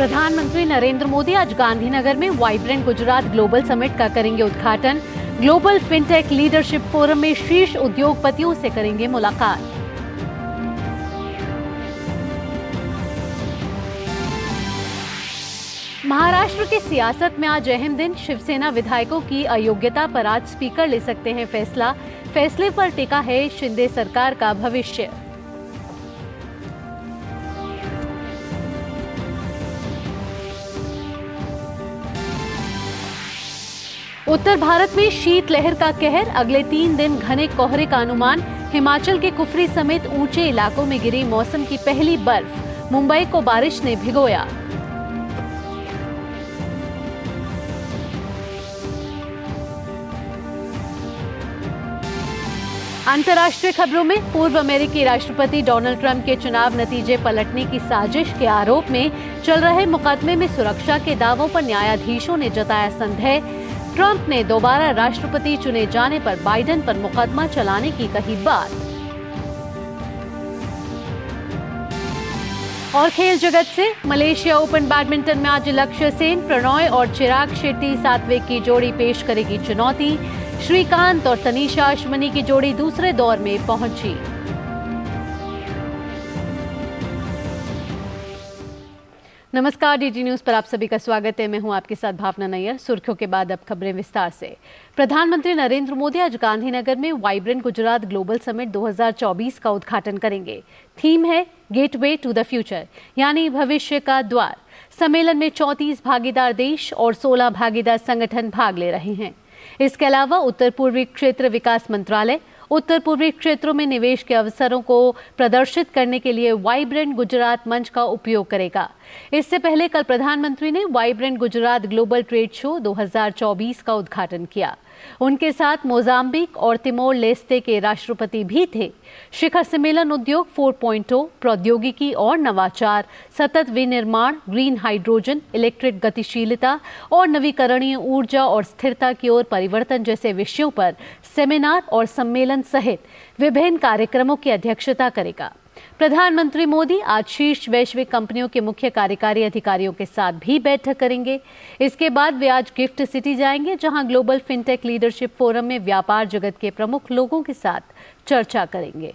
प्रधानमंत्री नरेंद्र मोदी आज गांधीनगर में वाइब्रेंट गुजरात ग्लोबल समिट का करेंगे उद्घाटन। ग्लोबल फिनटेक लीडरशिप फोरम में शीर्ष उद्योगपतियों से करेंगे मुलाकात। महाराष्ट्र की सियासत में आज अहम दिन। शिवसेना विधायकों की अयोग्यता पर आज स्पीकर ले सकते हैं फैसला। फैसले पर टिका है शिंदे सरकार का भविष्य। उत्तर भारत में शीतलहर का कहर, अगले 3 दिन घने कोहरे का अनुमान। हिमाचल के कुफरी समेत ऊंचे इलाकों में गिरी मौसम की पहली बर्फ, मुंबई को बारिश ने भिगोया। अंतर्राष्ट्रीय खबरों में पूर्व अमेरिकी राष्ट्रपति डोनाल्ड ट्रंप के चुनाव नतीजे पलटने की साजिश के आरोप में चल रहे मुकदमे में सुरक्षा के दावों पर न्यायाधीशों ने जताया संदेह। ट्रंप ने दोबारा राष्ट्रपति चुने जाने पर बाइडेन पर मुकदमा चलाने की कही बात। और खेल जगत से मलेशिया ओपन बैडमिंटन में आज लक्ष्य सेन, प्रणॉय और चिराग शेट्टी सात्विक की जोड़ी पेश करेगी चुनौती। श्रीकांत और तनीषा अश्विनी की जोड़ी दूसरे दौर में पहुंची। नमस्कार, डीडी न्यूज पर आप सभी का स्वागत है। मैं हूं आपके साथ भावना नैयर। सुर्खियों के बाद अब खबरें विस्तार से। प्रधानमंत्री नरेंद्र मोदी आज गांधीनगर में वाइब्रेंट गुजरात ग्लोबल समिट 2024 का उद्घाटन करेंगे। थीम है गेटवे टू द फ्यूचर, यानी भविष्य का द्वार। सम्मेलन में 34 भागीदार देश और 16 भागीदार संगठन भाग ले रहे हैं। इसके अलावा उत्तर पूर्वी क्षेत्र विकास मंत्रालय उत्तर पूर्वी क्षेत्रों में निवेश के अवसरों को प्रदर्शित करने के लिए वाइब्रेंट गुजरात मंच का उपयोग करेगा। इससे पहले कल प्रधानमंत्री ने vibrant Gujarat global trade show 2024 का उद्घाटन किया। उनके साथ मोजाम्बिक और तिमोर लेस्ते के राष्ट्रपति भी थे। शिखर सम्मेलन उद्योग 4.0, प्रौद्योगिकी और नवाचार, सतत विनिर्माण, ग्रीन हाइड्रोजन, इलेक्ट्रिक गतिशीलता और नवीकरणीय ऊर्जा और स्थिरता की ओर परिवर्तन जैसे विषयों पर सेमिनार और सम्मेलन सहित विभिन्न कार्यक्रमों की अध्यक्षता करेगा। प्रधानमंत्री मोदी आज शीर्ष वैश्विक कंपनियों के मुख्य कार्यकारी अधिकारियों के साथ भी बैठक करेंगे। इसके बाद वे आज गिफ्ट सिटी जाएंगे, जहां ग्लोबल फिनटेक लीडरशिप फोरम में व्यापार जगत के प्रमुख लोगों के साथ चर्चा करेंगे।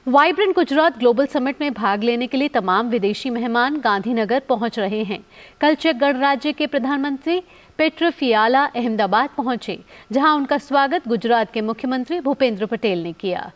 वाइब्रेंट गुजरात ग्लोबल समिट में भाग लेने के लिए तमाम विदेशी मेहमान गांधीनगर पहुंच रहे हैं। कल चेक गणराज्य के प्रधानमंत्री पेट्र फियाला अहमदाबाद पहुंचे, जहां उनका स्वागत गुजरात के मुख्यमंत्री भूपेंद्र पटेल ने किया।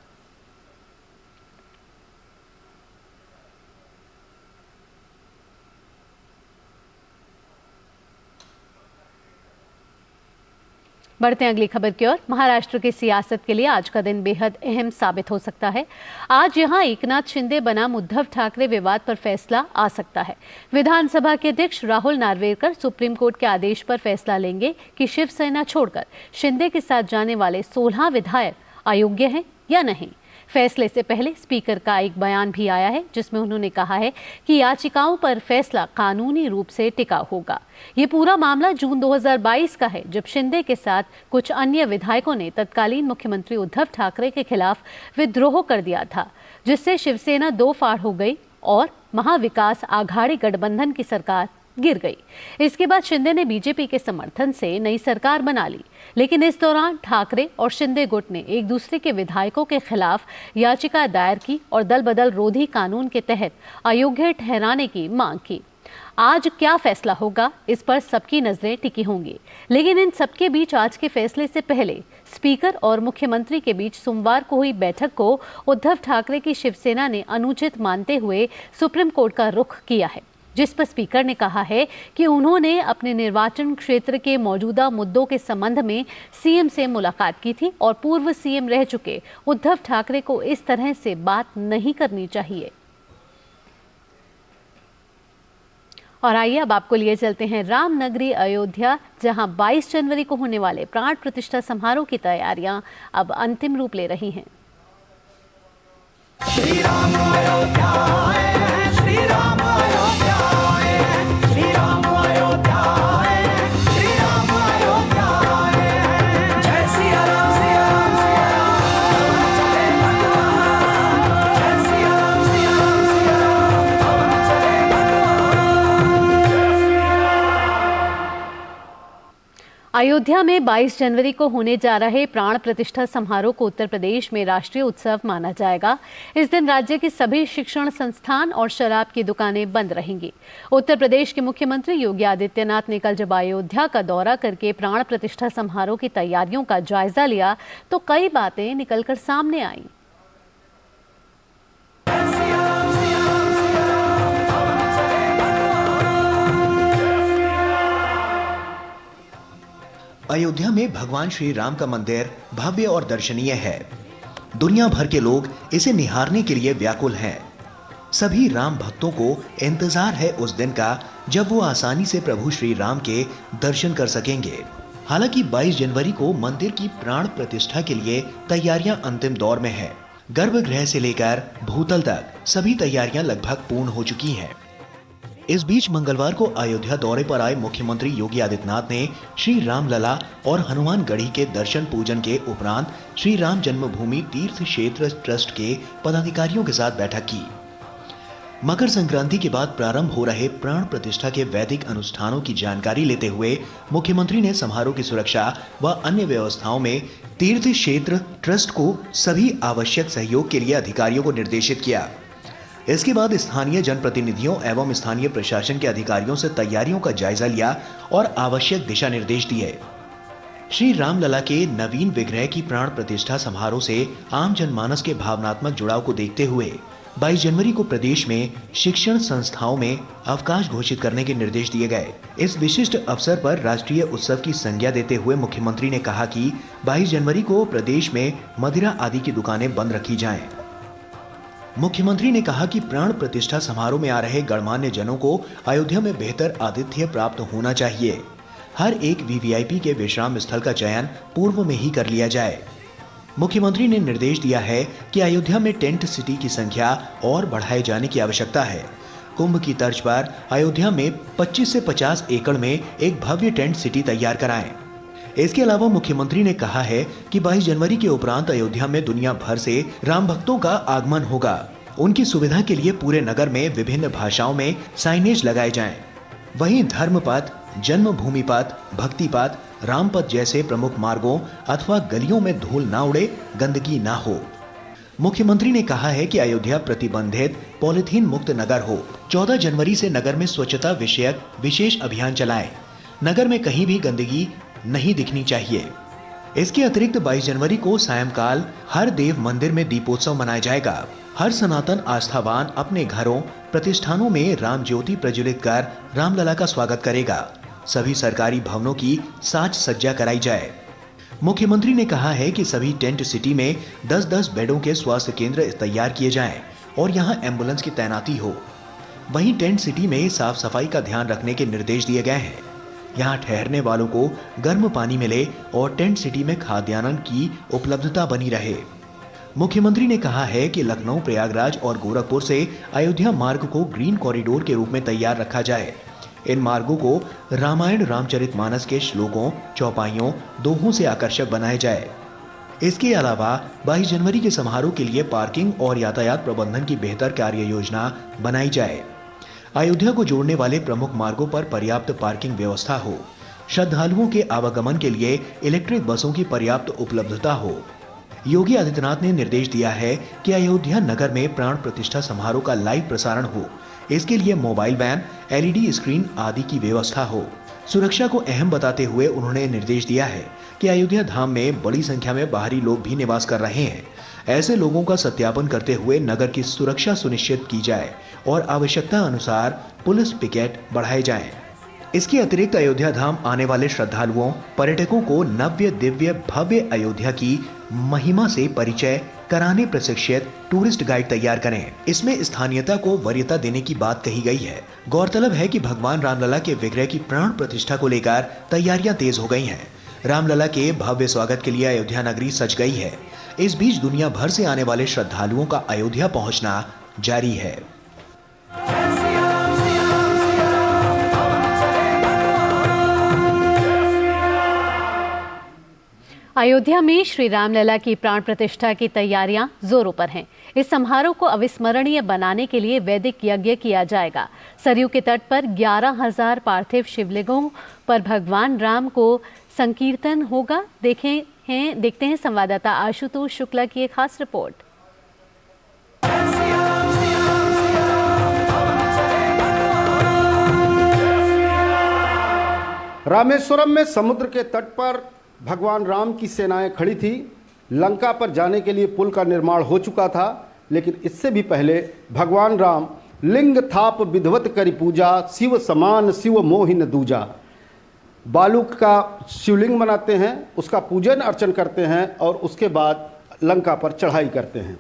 बढ़ते हैं अगली खबर की ओर। महाराष्ट्र की सियासत के लिए आज का दिन बेहद अहम साबित हो सकता है। आज यहां एकनाथ शिंदे बनाम उद्धव ठाकरे विवाद पर फैसला आ सकता है। विधानसभा के अध्यक्ष राहुल नार्वेकर सुप्रीम कोर्ट के आदेश पर फैसला लेंगे कि शिवसेना छोड़कर शिंदे के साथ जाने वाले 16 विधायक अयोग्य हैं या नहीं। फैसले से पहले स्पीकर का एक बयान भी आया है, जिसमें उन्होंने कहा है कि याचिकाओं पर फैसला कानूनी रूप से टिका होगा। ये पूरा मामला जून 2022 का है, जब शिंदे के साथ कुछ अन्य विधायकों ने तत्कालीन मुख्यमंत्री उद्धव ठाकरे के खिलाफ विद्रोह कर दिया था, जिससे शिवसेना 2 फाड़ हो गई और महाविकास आघाड़ी गठबंधन की सरकार गिर गई। इसके बाद शिंदे ने बीजेपी के समर्थन से नई सरकार बना ली, लेकिन इस दौरान ठाकरे और शिंदे गुट ने एक दूसरे के विधायकों के खिलाफ याचिका दायर की और दल बदल रोधी कानून के तहत अयोग्य ठहराने की मांग की। आज क्या फैसला होगा, इस पर सबकी नजरें टिकी होंगी। लेकिन इन सबके बीच आज के फैसले से पहले स्पीकर और मुख्यमंत्री के बीच सोमवार को हुई बैठक को उद्धव ठाकरे की शिवसेना ने अनुचित मानते हुए सुप्रीम कोर्ट का रुख किया है, जिस पर स्पीकर ने कहा है कि उन्होंने अपने निर्वाचन क्षेत्र के मौजूदा मुद्दों के संबंध में सीएम से मुलाकात की थी और पूर्व सीएम रह चुके उद्धव ठाकरे को इस तरह से बात नहीं करनी चाहिए। और आइए अब आपको लिए चलते हैं रामनगरी अयोध्या, जहां 22 जनवरी को होने वाले प्राण प्रतिष्ठा समारोह की तैयारियां अब अंतिम रूप ले रही हैं। श्री राम अयोध्या आए हैं, श्री राम अयोध्या आए हैं, श्री राम अयोध्या आए हैं, श्री राम अयोध्या आए हैं। जय सिया राम, सिया राम, सिया राम, पवन चले भगवान। जय सिया राम, सिया राम, सिया राम, पवन अयोध्या में 22 जनवरी को होने जा रहे प्राण प्रतिष्ठा समारोह को उत्तर प्रदेश में राष्ट्रीय उत्सव माना जाएगा। इस दिन राज्य के सभी शिक्षण संस्थान और शराब की दुकानें बंद रहेंगी। उत्तर प्रदेश के मुख्यमंत्री योगी आदित्यनाथ ने कल जब अयोध्या का दौरा करके प्राण प्रतिष्ठा समारोह की तैयारियों का जायजा लिया तो कई बातें निकलकर सामने आईं। अयोध्या में भगवान श्री राम का मंदिर भव्य और दर्शनीय है। दुनिया भर के लोग इसे निहारने के लिए व्याकुल हैं। सभी राम भक्तों को इंतजार है उस दिन का जब वो आसानी से प्रभु श्री राम के दर्शन कर सकेंगे। हालांकि 22 जनवरी को मंदिर की प्राण प्रतिष्ठा के लिए तैयारियां अंतिम दौर में है। गर्भगृह से लेकर भूतल तक सभी तैयारियां लगभग पूर्ण हो चुकी हैं। इस बीच मंगलवार को अयोध्या दौरे पर आए मुख्यमंत्री योगी आदित्यनाथ ने श्री राम लला और हनुमान गढ़ी के दर्शन पूजन के उपरांत श्री राम जन्मभूमि तीर्थ क्षेत्र ट्रस्ट के पदाधिकारियों के साथ बैठक की। मकर संक्रांति के बाद प्रारंभ हो रहे प्राण प्रतिष्ठा के वैदिक अनुष्ठानों की जानकारी लेते हुए मुख्यमंत्री ने समारोह की सुरक्षा व अन्य व्यवस्थाओं में तीर्थ क्षेत्र ट्रस्ट को सभी आवश्यक सहयोग के लिए अधिकारियों को निर्देशित किया। इसके बाद स्थानीय जनप्रतिनिधियों एवं स्थानीय प्रशासन के अधिकारियों से तैयारियों का जायजा लिया और आवश्यक दिशा निर्देश दिए। श्री रामलला के नवीन विग्रह की प्राण प्रतिष्ठा समारोह से आम जनमानस के भावनात्मक जुड़ाव को देखते हुए 22 जनवरी को प्रदेश में शिक्षण संस्थाओं में अवकाश घोषित करने के निर्देश दिए गए। इस विशिष्ट अवसर पर राष्ट्रीय उत्सव की संज्ञा देते हुए मुख्यमंत्री ने कहा कि 22 जनवरी को प्रदेश में मदिरा आदि की दुकानें बंद रखी जाएं। मुख्यमंत्री ने कहा कि प्राण प्रतिष्ठा समारोह में आ रहे गणमान्य जनों को अयोध्या में बेहतर आतिथ्य प्राप्त होना चाहिए। हर एक वीवीआईपी के विश्राम स्थल का चयन पूर्व में ही कर लिया जाए। मुख्यमंत्री ने निर्देश दिया है कि अयोध्या में टेंट सिटी की संख्या और बढ़ाए जाने की आवश्यकता है। कुंभ की तर्ज पर अयोध्या में 25 से 50 एकड़ में एक भव्य टेंट सिटी तैयार कराएं। इसके अलावा मुख्यमंत्री ने कहा है कि 22 जनवरी के उपरांत अयोध्या में दुनिया भर से राम भक्तों का आगमन होगा। उनकी सुविधा के लिए पूरे नगर में विभिन्न भाषाओं में साइनेज लगाए जाएं। वहीं धर्मपथ, जन्मभूमि पथ, भक्ति पथ, रामपथ जैसे प्रमुख मार्गों अथवा गलियों में धूल ना उड़े, गंदगी ना हो। मुख्यमंत्री ने कहा है कि अयोध्या प्रतिबंधित पॉलिथीन मुक्त नगर हो। 14 जनवरी से नगर में स्वच्छता विषयक विशेष अभियान चलाएं। नगर में कहीं भी गंदगी नहीं दिखनी चाहिए। इसके अतिरिक्त 22 जनवरी को सायंकाल हर देव मंदिर में दीपोत्सव मनाया जाएगा। हर सनातन आस्थावान अपने घरों, प्रतिष्ठानों में राम ज्योति प्रज्वलित कर रामलला का स्वागत करेगा। सभी सरकारी भवनों की साज सज्जा कराई जाए। मुख्यमंत्री ने कहा है कि सभी टेंट सिटी में 10-10 बेडों के स्वास्थ्य केंद्र तैयार किए जाएं और यहां एम्बुलेंस की तैनाती हो। वहीं टेंट सिटी में साफ सफाई का ध्यान रखने के निर्देश दिए गए हैं। यहाँ ठहरने वालों को गर्म पानी मिले और टेंट सिटी में खाद्यान्न की उपलब्धता बनी रहे। मुख्यमंत्री ने कहा है कि लखनऊ, प्रयागराज और गोरखपुर से अयोध्या मार्ग को ग्रीन कॉरिडोर के रूप में तैयार रखा जाए। इन मार्गों को रामायण रामचरितमानस के श्लोकों, चौपाइयों, दोहों से आकर्षक बनाया जाए। इसके अलावा 22 जनवरी के समारोह के लिए पार्किंग और यातायात प्रबंधन की बेहतर कार्य योजना बनाई जाए। अयोध्या को जोड़ने वाले प्रमुख मार्गों पर पर्याप्त पार्किंग व्यवस्था हो। श्रद्धालुओं के आवागमन के लिए इलेक्ट्रिक बसों की पर्याप्त उपलब्धता हो। योगी आदित्यनाथ ने निर्देश दिया है कि अयोध्या नगर में प्राण प्रतिष्ठा समारोह का लाइव प्रसारण हो। इसके लिए मोबाइल वैन, एलईडी स्क्रीन आदि की व्यवस्था हो। सुरक्षा को अहम बताते हुए उन्होंने निर्देश दिया है कि अयोध्या धाम में बड़ी संख्या में बाहरी लोग भी निवास कर रहे हैं। ऐसे लोगों का सत्यापन करते हुए नगर की सुरक्षा सुनिश्चित की जाए और आवश्यकता अनुसार पुलिस पिकेट बढ़ाए जाएं। इसके अतिरिक्त अयोध्या धाम आने वाले श्रद्धालुओं, पर्यटकों को नव्य दिव्य भव्य अयोध्या की महिमा से परिचय कराने प्रशिक्षित टूरिस्ट गाइड तैयार करें। इसमें स्थानीयता को वरीयता देने की बात कही गई है। गौरतलब है कि भगवान रामलला के विग्रह की प्राण प्रतिष्ठा को लेकर तैयारियां तेज हो गई हैं। रामलला के भव्य स्वागत के लिए अयोध्या नगरी सज गई है। इस बीच दुनिया भर से आने वाले श्रद्धालुओं का अयोध्या पहुंचना जारी है। अयोध्या में श्री रामलला की प्राण प्रतिष्ठा की तैयारियां जोरों पर हैं। इस समारोह को अविस्मरणीय बनाने के लिए वैदिक यज्ञ किया जाएगा। सरयू के तट पर 11,000 पार्थिव शिवलिंगों पर भगवान राम को संकीर्तन होगा। देखते हैं संवाददाता आशुतोष शुक्ला की एक खास रिपोर्ट। रामेश्वरम में समुद्र के तट पर भगवान राम की सेनाएं खड़ी थी। लंका पर जाने के लिए पुल का निर्माण हो चुका था, लेकिन इससे भी पहले भगवान राम लिंग थाप विधवत करी पूजा, शिव समान शिव मोहिन दूजा, बालू का शिवलिंग बनाते हैं, उसका पूजन अर्चन करते हैं और उसके बाद लंका पर चढ़ाई करते हैं।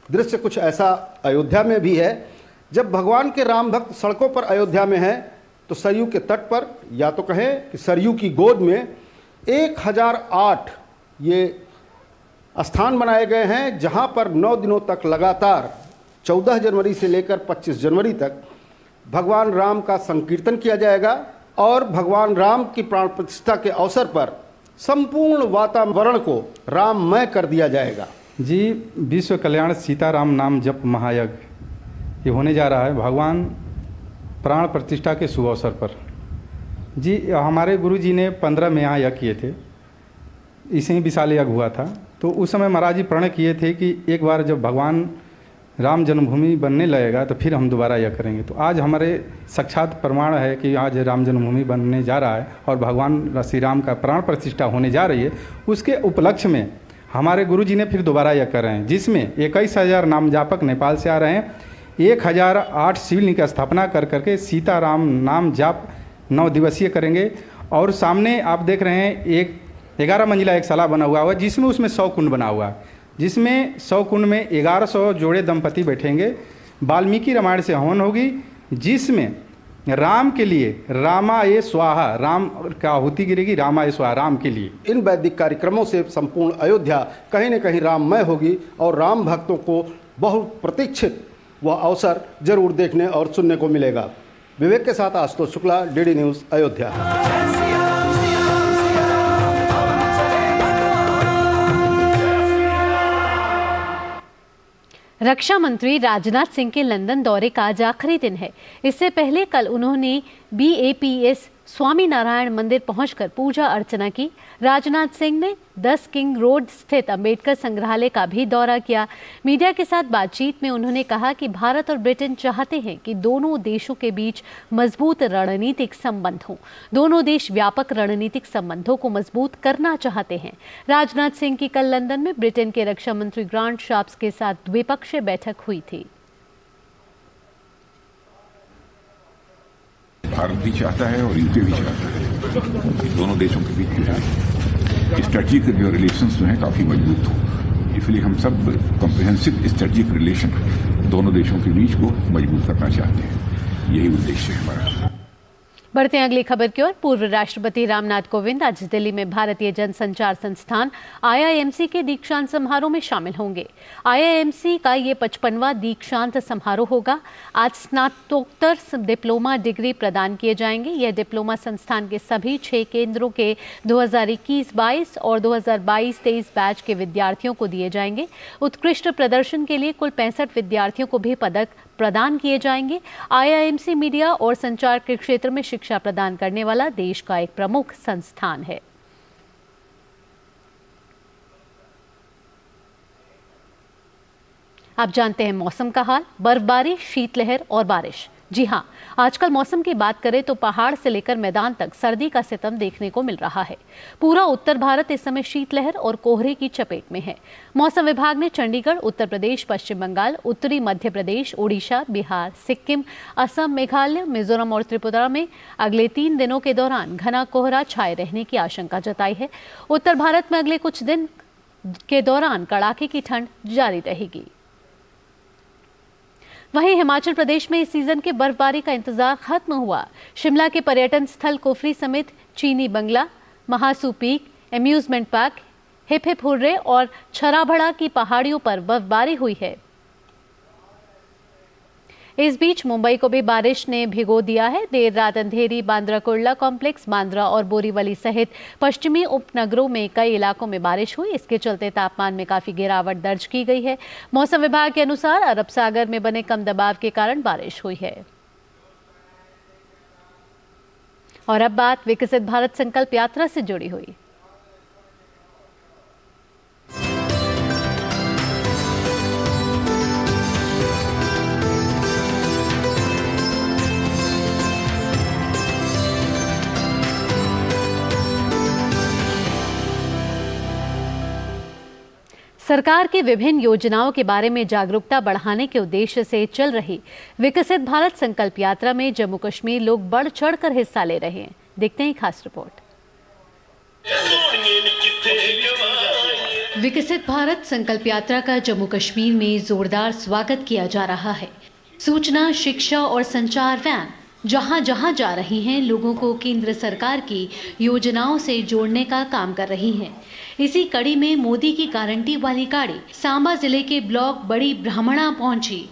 दृश्य कुछ ऐसा अयोध्या में भी है। जब भगवान के राम भक्त सड़कों पर अयोध्या में हैं तो सरयू के तट पर, या तो कहें कि सरयू की गोद में 1008 ये स्थान बनाए गए हैं, जहां पर 9 दिनों तक लगातार 14 जनवरी से लेकर 25 जनवरी तक भगवान राम का संकीर्तन किया जाएगा और भगवान राम की प्राण प्रतिष्ठा के अवसर पर संपूर्ण वातावरण को राममय कर दिया जाएगा। जी, विश्व कल्याण सीताराम नाम जप महायज्ञ ये होने जा रहा है भगवान प्राण प्रतिष्ठा के शुभ अवसर पर। जी, हमारे गुरु जी ने 15 में यहाँ यज्ञ किए थे। इसे ही विशाल यज्ञ हुआ था। तो उस समय महाराज जी प्रण किए थे कि एक बार जब भगवान राम जन्मभूमि बनने लगेगा तो फिर हम दोबारा यज्ञ करेंगे। तो आज हमारे साक्षात प्रमाण है कि आज राम जन्मभूमि बनने जा रहा है और भगवान श्री राम का प्राण प्रतिष्ठा होने जा रही है। उसके उपलक्ष्य में हमारे गुरु जी ने फिर दोबारा यज्ञ कर रहे हैं, जिसमें 21,000 नाम जापक नेपाल से आ रहे हैं। 1008 शिवलिंग की स्थापना कर करके सीताराम नाम जाप 9 दिवसीय करेंगे। और सामने आप देख रहे हैं एक 11 मंजिला एक साला बना हुआ है, जिसमें उसमें 100 कुंड बना हुआ है, जिसमें 100 कुंड में 1100 जोड़े दंपति बैठेंगे। वाल्मीकि रामायण से हवन होगी, जिसमें राम के लिए रामाय स्वाहा, राम का आहुति गिरेगी, रामाय स्वाहा, राम के लिए। इन वैदिक कार्यक्रमों से संपूर्ण अयोध्या कहीं न कहीं राममय होगी और राम भक्तों को बहुत प्रतीक्षित वह अवसर जरूर देखने और सुनने को मिलेगा। विवेक के साथ आशुतोष शुक्ला, डीडी न्यूज़, अयोध्या। रक्षा मंत्री राजनाथ सिंह के लंदन दौरे का आज आखिरी दिन है। इससे पहले कल उन्होंने BAPS स्वामीनारायण मंदिर पहुंचकर पूजा अर्चना की। राजनाथ सिंह ने 10 किंग रोड स्थित अंबेडकर संग्रहालय का भी दौरा किया। मीडिया के साथ बातचीत में उन्होंने कहा कि भारत और ब्रिटेन चाहते हैं कि दोनों देशों के बीच मजबूत रणनीतिक संबंध हों। दोनों देश व्यापक रणनीतिक संबंधों को मजबूत करना चाहते हैं। राजनाथ सिंह की कल लंदन में ब्रिटेन के रक्षा मंत्री ग्रांट शाप्स के साथ द्विपक्षीय बैठक हुई थी। भारत भी चाहता है और यूके भी चाहता है दोनों देशों के बीच जो है स्ट्रेटेजिक जो रिलेशंस जो हैं काफ़ी मजबूत हो। इसलिए हम सब कॉम्प्रिहेंसिव स्ट्रेटेजिक रिलेशन दोनों देशों के बीच को मजबूत करना चाहते हैं। यही उद्देश्य है हमारा। बढ़ते हैं अगली खबर की ओर। पूर्व राष्ट्रपति रामनाथ कोविंद आज दिल्ली में भारतीय जनसंचार संस्थान IIMC के दीक्षांत समारोह में शामिल होंगे। IIMC का ये 55वां दीक्षांत समारोह होगा। आज स्नातकोत्तर डिप्लोमा डिग्री प्रदान किए जाएंगे। यह डिप्लोमा संस्थान के सभी 6 केंद्रों के 2021-22 और 2022-23 बैच के विद्यार्थियों को दिए जाएंगे। उत्कृष्ट प्रदर्शन के लिए कुल 65 विद्यार्थियों को भी पदक प्रदान किए जाएंगे। IIMC मीडिया और संचार के क्षेत्र में शिक्षा प्रदान करने वाला देश का एक प्रमुख संस्थान है। आप जानते हैं मौसम का हाल, बर्फबारी, शीतलहर और बारिश। जी हां, आजकल मौसम की बात करें तो पहाड़ से लेकर मैदान तक सर्दी का सितम देखने को मिल रहा है। पूरा उत्तर भारत इस समय शीतलहर और कोहरे की चपेट में है। मौसम विभाग ने चंडीगढ़, उत्तर प्रदेश, पश्चिम बंगाल, उत्तरी मध्य प्रदेश, ओडिशा, बिहार, सिक्किम, असम, मेघालय, मिजोरम और त्रिपुरा में अगले 3 दिनों के दौरान घना कोहरा छाए रहने की आशंका जताई है। उत्तर भारत में अगले कुछ दिन के दौरान कड़ाके की ठंड जारी रहेगी। वहीं हिमाचल प्रदेश में इस सीजन के बर्फबारी का इंतजार खत्म हुआ। शिमला के पर्यटन स्थल कुफरी समेत Chini Bungalow, Mahasu peak, amusement park, hip hip hooray और छराभड़ा की पहाड़ियों पर बर्फबारी हुई है। इस बीच मुंबई को भी बारिश ने भिगो दिया है। देर रात अंधेरी, बांद्रा कुर्ला कॉम्प्लेक्स, बांद्रा और बोरीवली सहित पश्चिमी उपनगरों में कई इलाकों में बारिश हुई। इसके चलते तापमान में काफी गिरावट दर्ज की गई है। मौसम विभाग के अनुसार अरब सागर में बने कम दबाव के कारण बारिश हुई है। और अब बात विकसित भारत संकल्प यात्रा से जुड़ी हुई। सरकार की विभिन्न योजनाओं के बारे में जागरूकता बढ़ाने के उद्देश्य से चल रही विकसित भारत संकल्प यात्रा में जम्मू कश्मीर लोग बढ़ चढ़कर हिस्सा ले रहे हैं। देखते हैं खास रिपोर्ट। विकसित भारत संकल्प यात्रा का जम्मू कश्मीर में जोरदार स्वागत किया जा रहा है। सूचना, शिक्षा और संचार वैन जहां जहां जा रही हैं, लोगों को केंद्र सरकार की योजनाओं से जोड़ने का काम कर रही हैं। इसी कड़ी में मोदी की गारंटी वाली गाड़ी सांबा जिले के ब्लॉक बड़ी ब्राह्मणा पहुंची।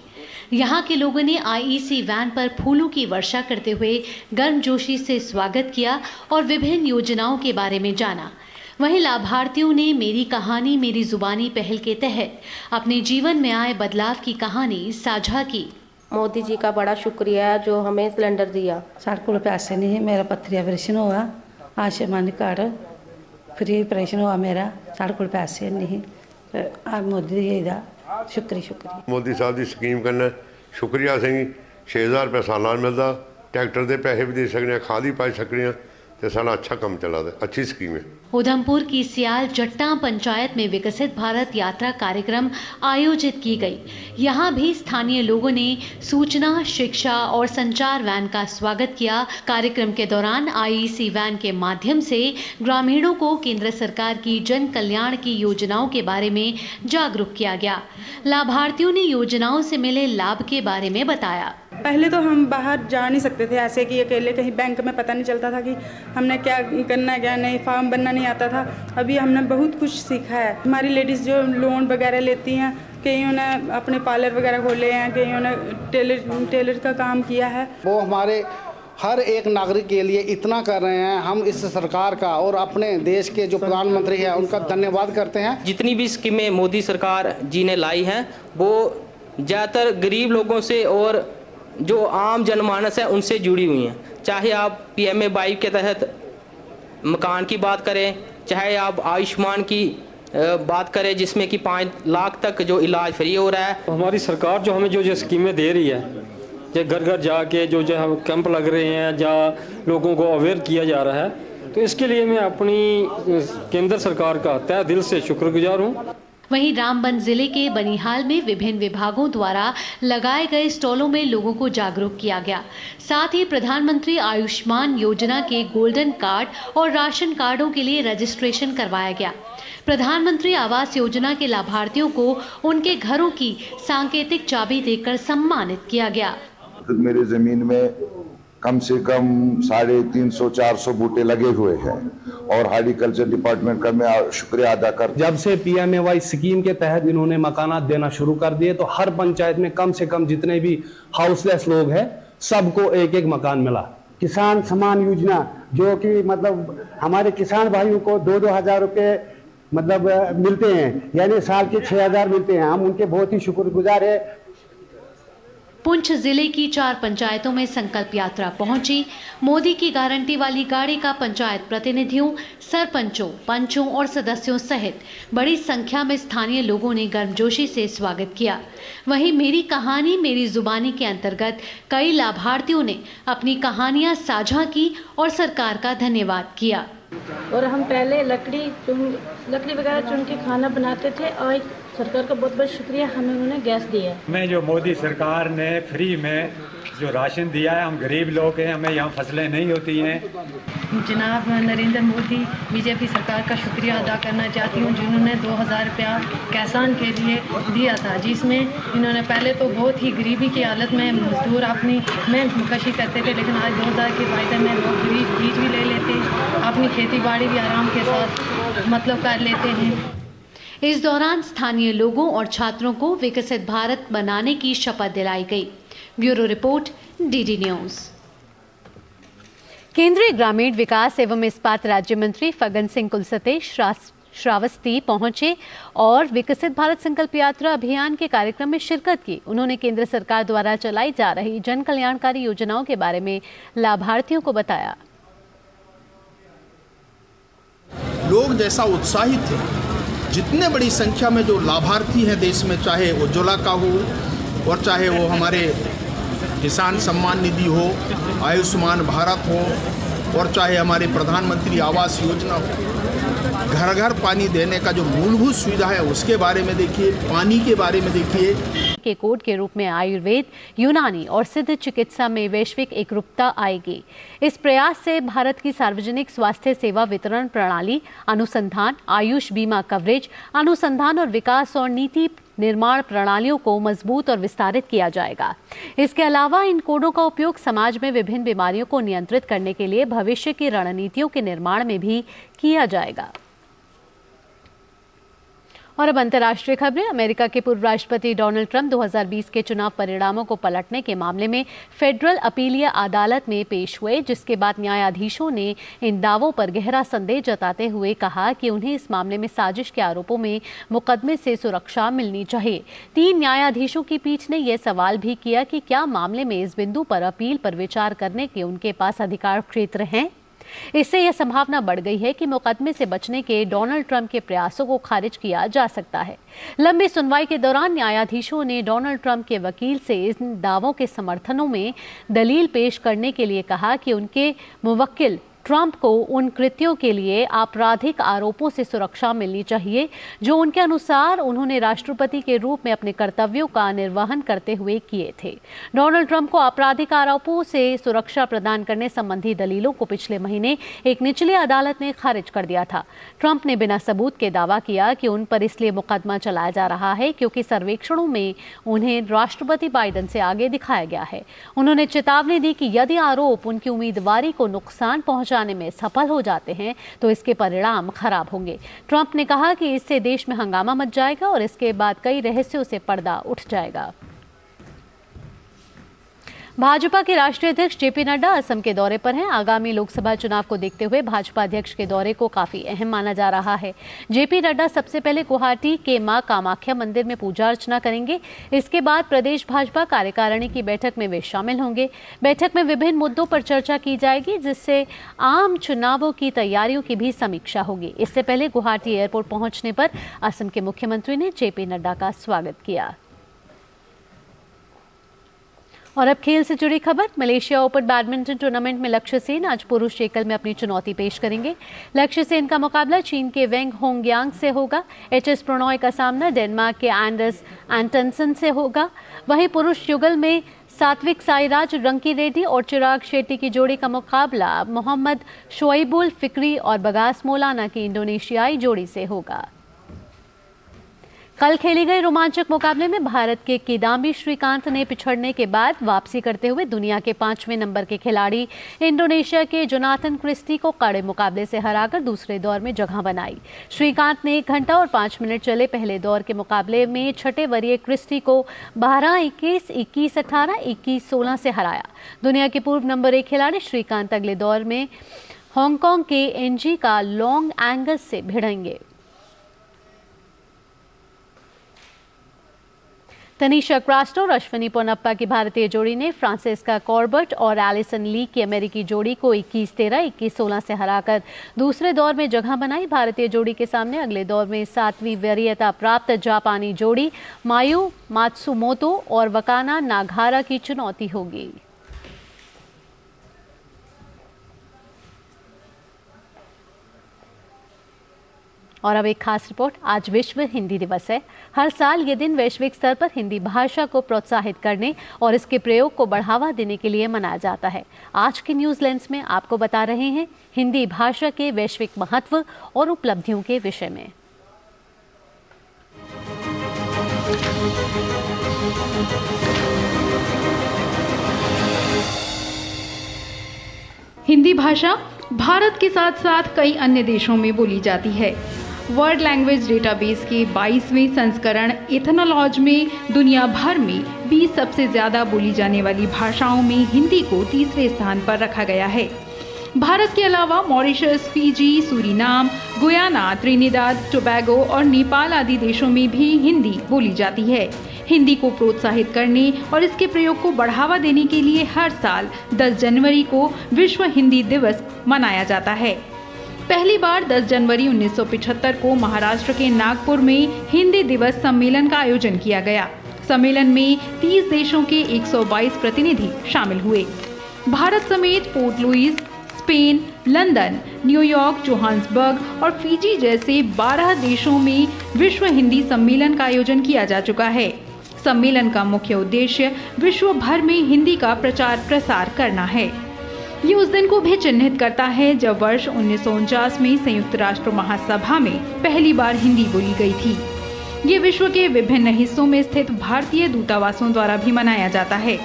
यहां के लोगों ने आईईसी वैन पर फूलों की वर्षा करते हुए गर्मजोशी से स्वागत किया और विभिन्न योजनाओं के बारे में जाना। वहीं लाभार्थियों ने मेरी कहानी मेरी जुबानी पहल के तहत अपने जीवन में आए बदलाव की कहानी साझा की। मोदी जी का बड़ा शुक्रिया जो हमें सिलेंडर दिया। साढ़े को पैसे नहीं, मेरा पथरी ऑपरेशन हुआ, आयुष्मान कार्ड फ्री ऑपरेशन हुआ मेरा, साढ़े को पैसे नहीं। मोदी जी का शुक्रिया। मोदी साहब की स्कीम करना शुक्रिया असें 6000 रुपये सालाना मिलता, ट्रैक्टर के पैसे भी दे सकते, खाद भी पाई सकते, तो सारा अच्छा काम चला, अच्छी स्कीम है। उधमपुर की सियाल जट्टा पंचायत में विकसित भारत यात्रा कार्यक्रम आयोजित की गई। यहाँ भी स्थानीय लोगों ने सूचना, शिक्षा और संचार वैन का स्वागत किया। कार्यक्रम के दौरान आईईसी वैन के माध्यम से ग्रामीणों को केंद्र सरकार की जन कल्याण की योजनाओं के बारे में जागरूक किया गया। लाभार्थियों ने योजनाओं से मिले लाभ के बारे में बताया। पहले तो हम बाहर जा नहीं सकते थे ऐसे कि अकेले, कहीं बैंक में पता नहीं चलता था कि हमने क्या करना है क्या नहीं, फॉर्म बनना नहीं आता था। अभी हमने बहुत कुछ सीखा है। हमारी लेडीज़ जो लोन वगैरह लेती हैं, कईयों ने अपने पार्लर वगैरह खोले हैं, कईयों ने टेलर का काम किया है। वो हमारे हर एक नागरिक के लिए इतना कर रहे हैं। हम इस सरकार का और अपने देश के जो प्रधानमंत्री हैं उनका धन्यवाद करते हैं। जितनी भी स्कीमें मोदी सरकार जी ने लाई हैं वो ज़्यादातर गरीब लोगों से और जो आम जनमानस है उनसे जुड़ी हुई हैं। चाहे आप PMA-22 के तहत मकान की बात करें, चाहे आप आयुष्मान की बात करें जिसमें कि 5 लाख तक जो इलाज फ्री हो रहा है। हमारी सरकार जो हमें जो स्कीमें दे रही है, जो घर घर जाके जो कैंप लग रहे हैं, जहाँ लोगों को अवेयर किया जा रहा है, तो इसके लिए मैं अपनी केंद्र सरकार का तहे दिल से शुक्रगुजार हूँ। वहीं रामबन जिले के बनिहाल में विभिन्न विभागों द्वारा लगाए गए स्टॉलों में लोगों को जागरूक किया गया। साथ ही प्रधानमंत्री आयुष्मान योजना के गोल्डन कार्ड और राशन कार्डों के लिए रजिस्ट्रेशन करवाया गया। प्रधानमंत्री आवास योजना के लाभार्थियों को उनके घरों की सांकेतिक चाबी देकर सम्मानित किया गया। मेरे जमीन में कम से कम 350-400 बूटे लगे हुए हैं और हॉर्टिकल्चर डिपार्टमेंट का मैं शुक्रिया अदा कर। जब से PMAY स्कीम के तहत इन्होंने मकानात देना शुरू कर दिए तो हर पंचायत में कम से कम जितने भी हाउसलेस लोग हैं सबको एक एक मकान मिला। किसान सम्मान योजना जो कि मतलब हमारे किसान भाइयों को 2-2 हज़ार रुपये मतलब मिलते हैं, यानी साल के 6,000 मिलते हैं। हम उनके बहुत ही शुक्रगुजार है। पुंछ जिले की 4 पंचायतों में संकल्प यात्रा पहुंची। मोदी की गारंटी वाली गाड़ी का पंचायत प्रतिनिधियों, सरपंचों, पंचों और सदस्यों सहित बड़ी संख्या में स्थानीय लोगों ने गर्मजोशी से स्वागत किया। वहीं मेरी कहानी मेरी जुबानी के अंतर्गत कई लाभार्थियों ने अपनी कहानियां साझा की और सरकार का धन्यवाद किया। और हम पहले लकड़ी वगैरह चुन के खाना बनाते थे और सरकार का बहुत बहुत शुक्रिया, हमें उन्होंने गैस दिया। हमें जो मोदी सरकार ने फ्री में जो राशन दिया है, हम गरीब लोग हैं, हमें यहाँ फसलें नहीं होती हैं। जनाब नरेंद्र मोदी बीजेपी सरकार का शुक्रिया अदा करना चाहती हूँ जिन्होंने 2000 रुपया किसान के लिए दिया था, जिसमें इन्होंने पहले तो बहुत ही गरीबी की हालत में मजदूर अपनी मेहनत कशी करते थे, लेकिन आज 2000 के फायदे में लोग बीज भी ले लेते, अपनी खेती बाड़ी भी आराम के साथ मतलब कर लेते हैं। इस दौरान स्थानीय लोगों और छात्रों को विकसित भारत बनाने की शपथ दिलाई गई। Bureau report, DD news. केंद्रीय ग्रामीण विकास एवं इस्पात राज्य मंत्री फग्गन सिंह कुलस्ते श्रावस्ती पहुंचे और विकसित भारत संकल्प यात्रा अभियान के कार्यक्रम में शिरकत की। उन्होंने केंद्र सरकार द्वारा चलाई जा रही जन कल्याणकारी योजनाओं के बारे में लाभार्थियों को बताया। लोग जैसा उत्साहित थे, जितने बड़ी संख्या में जो लाभार्थी हैं देश में, चाहे उज्ज्वला का हो और चाहे वो हमारे किसान सम्मान निधि हो, आयुष्मान भारत हो और चाहे हमारे प्रधानमंत्री आवास योजना हो, घर घर पानी देने का जो मूलभूत सुविधा है उसके बारे में देखिए, पानी के बारे में देखिए। के कोड के रूप में आयुर्वेद, यूनानी और सिद्ध चिकित्सा में वैश्विक एकरूपता आएगी। इस प्रयास से भारत की सार्वजनिक स्वास्थ्य सेवा वितरण प्रणाली, अनुसंधान, आयुष बीमा कवरेज, अनुसंधान और विकास और नीति निर्माण प्रणालियों को मजबूत और विस्तारित किया जाएगा। इसके अलावा इन कोडों का उपयोग समाज में विभिन्न बीमारियों को नियंत्रित करने के लिए भविष्य की रणनीतियों के निर्माण में भी किया जाएगा। और अब अंतर्राष्ट्रीय खबरें। अमेरिका के पूर्व राष्ट्रपति डोनाल्ड ट्रंप 2020 के चुनाव परिणामों को पलटने के मामले में फेडरल अपीलीय अदालत में पेश हुए, जिसके बाद न्यायाधीशों ने इन दावों पर गहरा संदेह जताते हुए कहा कि उन्हें इस मामले में साजिश के आरोपों में मुकदमे से सुरक्षा मिलनी चाहिए। 3 न्यायाधीशों की पीठ ने यह सवाल भी किया कि क्या मामले में इस बिंदु पर अपील पर विचार करने के उनके पास अधिकार क्षेत्र हैं। इससे यह संभावना बढ़ गई है कि मुकदमे से बचने के डोनाल्ड ट्रंप के प्रयासों को खारिज किया जा सकता है। लंबी सुनवाई के दौरान न्यायाधीशों ने डोनाल्ड ट्रंप के वकील से इन दावों के समर्थनों में दलील पेश करने के लिए कहा कि उनके मुवक्किल ट्रंप को उन कृत्यों के लिए आपराधिक आरोपों से सुरक्षा मिलनी चाहिए जो उनके अनुसार उन्होंने राष्ट्रपति के रूप में अपने कर्तव्यों का निर्वहन करते हुए किए थे। डोनाल्ड ट्रंप को आपराधिक आरोपों से सुरक्षा प्रदान करने संबंधी दलीलों को पिछले महीने एक निचली अदालत ने खारिज कर दिया था। ट्रंप ने बिना सबूत के दावा किया कि उन पर इसलिए मुकदमा चलाया जा रहा है क्योंकि सर्वेक्षणों में उन्हें राष्ट्रपति बाइडेन से आगे दिखाया गया है। उन्होंने चेतावनी दी कि यदि आरोप उनकी उम्मीदवारी को नुकसान पहुंचाने में सफल हो जाते हैं तो इसके परिणाम खराब होंगे। ट्रंप ने कहा कि इससे देश में हंगामा मच जाएगा और इसके बाद कई रहस्यों से पर्दा उठ जाएगा। भाजपा के राष्ट्रीय अध्यक्ष जेपी नड्डा असम के दौरे पर हैं। आगामी लोकसभा चुनाव को देखते हुए भाजपा अध्यक्ष के दौरे को काफी अहम माना जा रहा है। जेपी नड्डा सबसे पहले गुवाहाटी के मां कामाख्या मंदिर में पूजा अर्चना करेंगे। इसके बाद प्रदेश भाजपा कार्यकारिणी की बैठक में वे शामिल होंगे। बैठक में विभिन्न मुद्दों पर चर्चा की जाएगी, जिससे आम चुनावों की तैयारियों की भी समीक्षा होगी। इससे पहले गुवाहाटी एयरपोर्ट पहुंचने पर असम के मुख्यमंत्री ने जेपी नड्डा का स्वागत किया। और अब खेल से जुड़ी खबर। मलेशिया ओपन बैडमिंटन टूर्नामेंट में लक्ष्य सेन आज पुरुष एकल में अपनी चुनौती पेश करेंगे। लक्ष्य सेन का मुकाबला चीन के वेंग होंगयांग से होगा। एचएस प्रणॉय का सामना डेनमार्क के एंडर्स एंटनसन से होगा। वहीं पुरुष युगल में सात्विक साईराज रंकी रेड्डी और चिराग शेट्टी की जोड़ी का मुकाबला मोहम्मद शोएबुल फिक्री और बगास मौलाना की इंडोनेशियाई जोड़ी से होगा। कल खेले गए रोमांचक मुकाबले में भारत के किदाम्बी श्रीकांत ने पिछड़ने के बाद वापसी करते हुए दुनिया के 5वें नंबर के खिलाड़ी इंडोनेशिया के जोनाथन क्रिस्टी को कड़े मुकाबले से हराकर दूसरे दौर में जगह बनाई। श्रीकांत ने 1 घंटा और 5 मिनट चले पहले दौर के मुकाबले में 6ठे वरीय क्रिस्टी को 12-21, 21-18, 21-16 से हराया। दुनिया के पूर्व नंबर 1 खिलाड़ी श्रीकांत अगले दौर में हांगकांग के एनजी का लॉन्ग एंगस से भिड़ेंगे। तनीषा क्रास्टो और अश्विनी पोनप्पा की भारतीय जोड़ी ने फ्रांसिस्का कॉर्बट और एलिसन ली की अमेरिकी जोड़ी को 21-13, 21-16 से हराकर दूसरे दौर में जगह बनाई। भारतीय जोड़ी के सामने अगले दौर में 7वीं वरीयता प्राप्त जापानी जोड़ी मायू मात्सुमोतो और वकाना नागारा की चुनौती होगी। और अब एक खास रिपोर्ट। आज विश्व हिंदी दिवस है। हर साल ये दिन वैश्विक स्तर पर हिंदी भाषा को प्रोत्साहित करने और इसके प्रयोग को बढ़ावा देने के लिए मनाया जाता है। आज के न्यूज़ लेंस में आपको बता रहे हैं हिंदी भाषा के वैश्विक महत्व और उपलब्धियों के विषय में। हिंदी भाषा भारत के साथ साथ कई अन्य देशों में बोली जाती है। वर्ल्ड लैंग्वेज डेटाबेस के 22वें संस्करण एथनोलॉजी में दुनिया भर में 20 सबसे ज़्यादा बोली जाने वाली भाषाओं में हिंदी को तीसरे स्थान पर रखा गया है। भारत के अलावा Mauritius, Fiji, Suriname, Guyana, Trinidad, Tobago और नेपाल आदि देशों में भी हिंदी बोली जाती है। हिंदी को प्रोत्साहित करने और इसके प्रयोग को बढ़ावा देने के लिए हर साल 10 जनवरी को विश्व हिंदी दिवस मनाया जाता है। पहली बार 10 जनवरी 1975 को महाराष्ट्र के नागपुर में हिंदी दिवस सम्मेलन का आयोजन किया गया। सम्मेलन में 30 देशों के 122 प्रतिनिधि शामिल हुए। भारत समेत Port Louis, Spain, London, New York, Johannesburg और फिजी जैसे 12 देशों में विश्व हिंदी सम्मेलन का आयोजन किया जा चुका है। सम्मेलन का मुख्य उद्देश्य विश्व भर में हिंदी का प्रचार प्रसार करना है। ये उस दिन को भी चिन्हित करता है जब वर्ष 1949 में संयुक्त राष्ट्र महासभा में पहली बार हिंदी बोली गई थी। ये विश्व के विभिन्न हिस्सों में स्थित भारतीय दूतावासों द्वारा भी मनाया जाता है।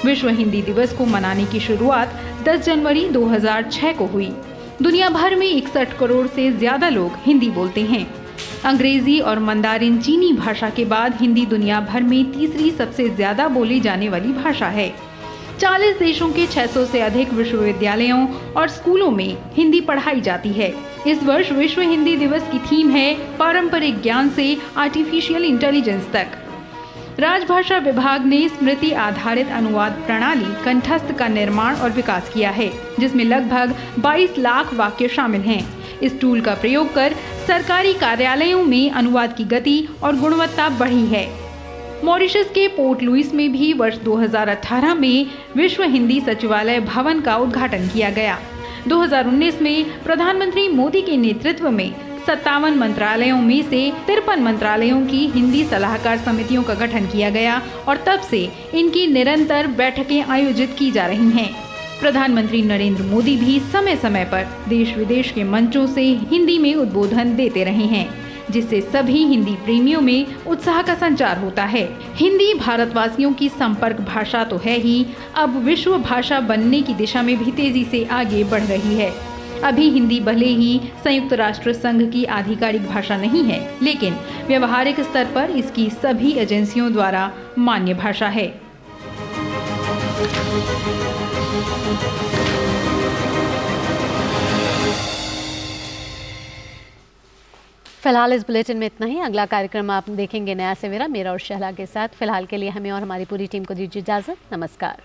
विश्व हिंदी दिवस को मनाने की शुरुआत 10 जनवरी 2006 को हुई। दुनिया भर में 61 करोड़ से ज्यादा लोग हिंदी बोलते हैं। अंग्रेजी और मंदारिन चीनी भाषा के बाद हिंदी दुनिया भर में तीसरी सबसे ज्यादा बोली जाने वाली भाषा है। 40 देशों के 600 से अधिक विश्वविद्यालयों और स्कूलों में हिंदी पढ़ाई जाती है। इस वर्ष विश्व हिंदी दिवस की थीम है पारंपरिक ज्ञान से आर्टिफिशियल इंटेलिजेंस तक। राजभाषा विभाग ने स्मृति आधारित अनुवाद प्रणाली कंठस्थ का निर्माण और विकास किया है, जिसमें लगभग 22 लाख वाक्य शामिल हैं। इस टूल का प्रयोग कर सरकारी कार्यालयों में अनुवाद की गति और गुणवत्ता बढ़ी है। मॉरिशस के पोर्ट लुइस में भी वर्ष 2018 में विश्व हिंदी सचिवालय भवन का उद्घाटन किया गया। 2019 में प्रधानमंत्री मोदी के नेतृत्व में 57 मंत्रालयों में से 53 मंत्रालयों की हिंदी सलाहकार समितियों का गठन किया गया और तब से इनकी निरंतर बैठकें आयोजित की जा रही हैं। प्रधानमंत्री नरेंद्र मोदी भी समय समय पर देश विदेश के मंचों से हिंदी में उद्बोधन देते रहे हैं, जिससे सभी हिंदी प्रेमियों में उत्साह का संचार होता है। हिंदी भारतवासियों की संपर्क भाषा तो है ही, अब विश्व भाषा बनने की दिशा में भी तेजी से आगे बढ़ रही है। अभी हिंदी भले ही संयुक्त राष्ट्र संघ की आधिकारिक भाषा नहीं है, लेकिन व्यवहारिक स्तर पर इसकी सभी एजेंसियों द्वारा मान्य भाषा है। फिलहाल इस बुलेटिन में इतना ही। अगला कार्यक्रम आप देखेंगे नया सवेरा मेरा और शहला के साथ। फिलहाल के लिए हमें और हमारी पूरी टीम को दीजिए इजाजत। नमस्कार।